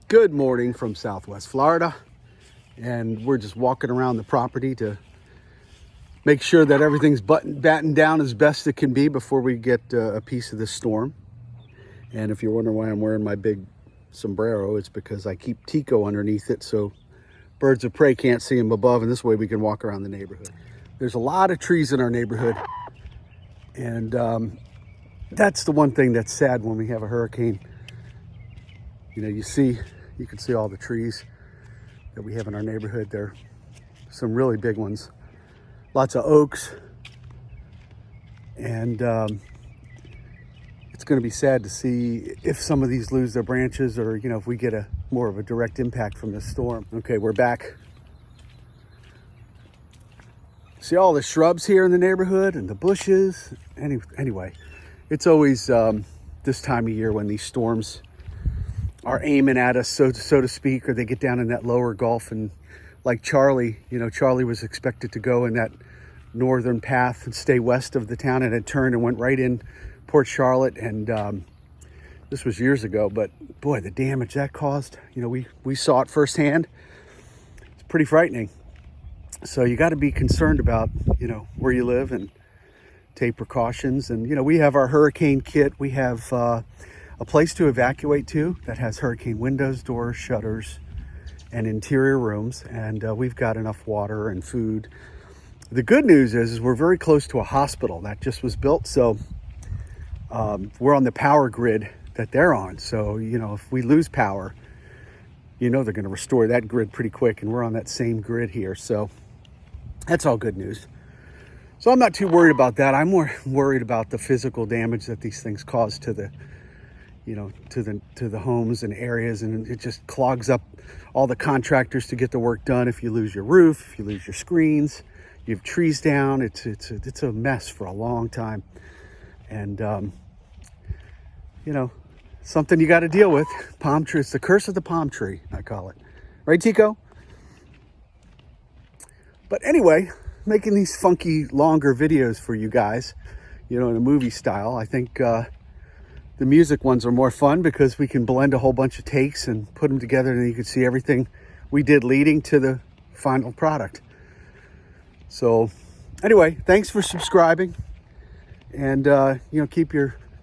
Good morning from Southwest Florida, and we're just walking around the property to make sure that everything's battened down as best it can be before we get a piece of this storm. And if you're wondering why I'm wearing my big sombrero, it's because I keep Tico underneath it so birds of prey can't see him above, and this way we can walk around the neighborhood. There's a lot of trees in our neighborhood, and that's the one thing that's sad when we have a hurricane. You know, you can see all the trees that we have in our neighborhood. There are some really big ones, lots of oaks, and it's going to be sad to see if some of these lose their branches, or if we get more of a direct impact from this storm. Okay, we're back. See all the shrubs here in the neighborhood and the bushes. Anyway, it's always this time of year when these storms are aiming at us, so to speak, or they get down in that lower Gulf. And like Charlie, Charlie was expected to go in that northern path and stay west of the town, and it turned and went right in Port Charlotte. And this was years ago, but boy, the damage that caused, we saw it firsthand. It's pretty frightening. So you got to be concerned about, where you live and take precautions. And, we have our hurricane kit. We have a place to evacuate to that has hurricane windows, doors, shutters, and interior rooms. And we've got enough water and food. The good news is we're very close to a hospital that just was built. So we're on the power grid that they're on. So, if we lose power, they're going to restore that grid pretty quick. And we're on that same grid here. So that's all good news. So I'm not too worried about that. I'm more worried about the physical damage that these things cause to the to the homes and areas, and it just clogs up all the contractors to get the work done. If you lose your roof, if you lose your screens, you have trees down, it's a mess for a long time. And something you got to deal with. Palm tree, it's the curse of the palm tree, I call it. Right, Tico? But anyway, making these funky longer videos for you guys, in a movie style. I think the music ones are more fun because we can blend a whole bunch of takes and put them together, and you can see everything we did leading to the final product. So anyway, thanks for subscribing, and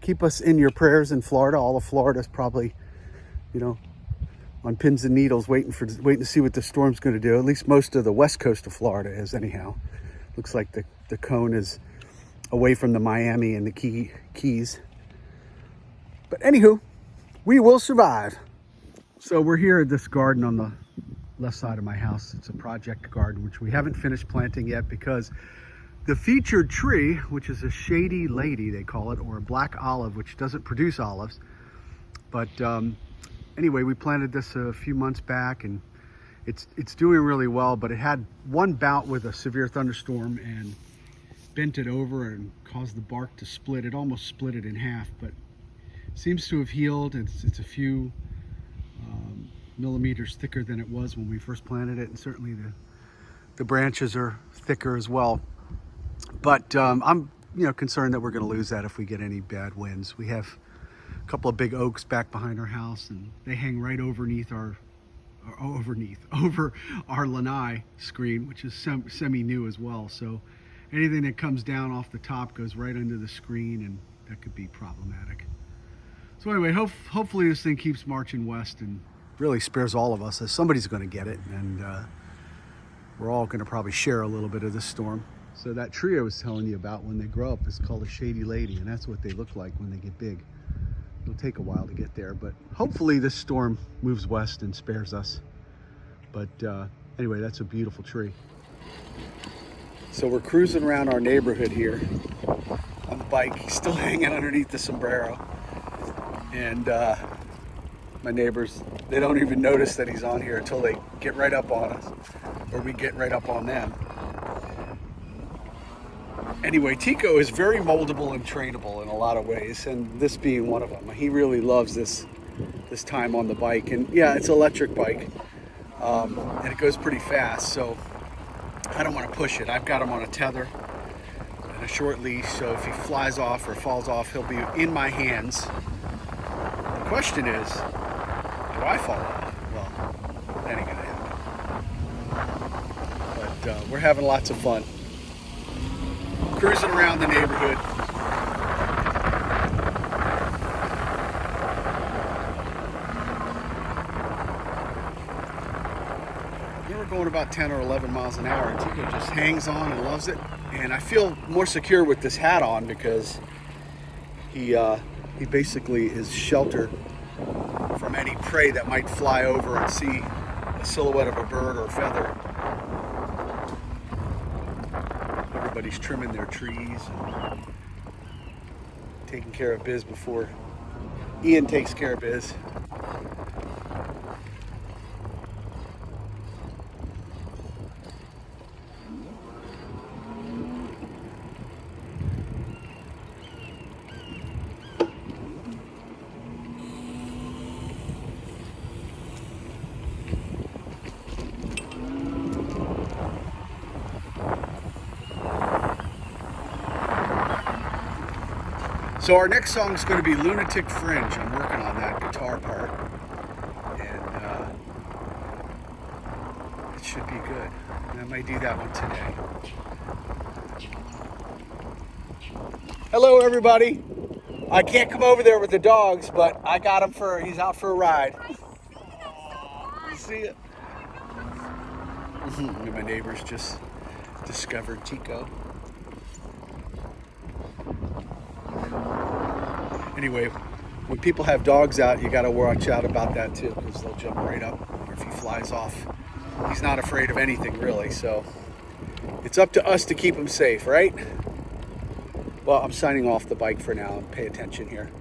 keep us in your prayers in Florida. All of Florida's probably on pins and needles waiting to see what the storm's going to do. At least most of the west coast of Florida is, anyhow. Looks like the cone is away from the Miami and the Keys. But anywho, we will survive. So we're here at this garden on the left side of my house. It's a project garden, which we haven't finished planting yet because the featured tree, which is a shady lady, they call it, or a black olive, which doesn't produce olives. But anyway, we planted this a few months back, and it's doing really well, but it had one bout with a severe thunderstorm and bent it over and caused the bark to split. It almost split it in half, but seems to have healed. It's a few millimeters thicker than it was when we first planted it, and certainly the branches are thicker as well. But I'm concerned that we're going to lose that if we get any bad winds. We have a couple of big oaks back behind our house, and they hang right over our lanai screen, which is semi-new as well. So anything that comes down off the top goes right under the screen, and that could be problematic. So anyway, hopefully this thing keeps marching west and really spares all of us, as somebody's going to get it, and we're all going to probably share a little bit of this storm. So that tree I was telling you about, when they grow up, is called a shady lady, and that's what they look like when they get big. It'll take a while to get there, but hopefully this storm moves west and spares us. But anyway, that's a beautiful tree. So we're cruising around our neighborhood here on the bike. He's still hanging underneath the sombrero. And my neighbors, they don't even notice that he's on here until they get right up on us, or we get right up on them. Anyway, Tico is very moldable and trainable in a lot of ways, and this being one of them. He really loves this time on the bike. And yeah, it's an electric bike, and it goes pretty fast, so I don't want to push it. I've got him on a tether and a short leash, so if he flies off or falls off, he'll be in my hands. The question is, do I fall off? That ain't gonna happen. But we're having lots of fun. Cruising around the neighborhood. We're going about 10 or 11 miles an hour, and Tico just hangs on and loves it. And I feel more secure with this hat on because he basically is shelter from any prey that might fly over and see a silhouette of a bird or a feather. Everybody's trimming their trees and taking care of biz before Ian takes care of biz. So our next song is going to be Lunatic Fringe. I'm working on that guitar part, and it should be good. And I might do that one today. Hello, everybody. I can't come over there with the dogs, but I got him he's out for a ride. See ya. My neighbors just discovered Tico. Anyway, when people have dogs out, you got to watch out about that too, because they'll jump right up, or if he flies off. He's not afraid of anything really, so it's up to us to keep him safe, right? Well, I'm signing off the bike for now, and pay attention here.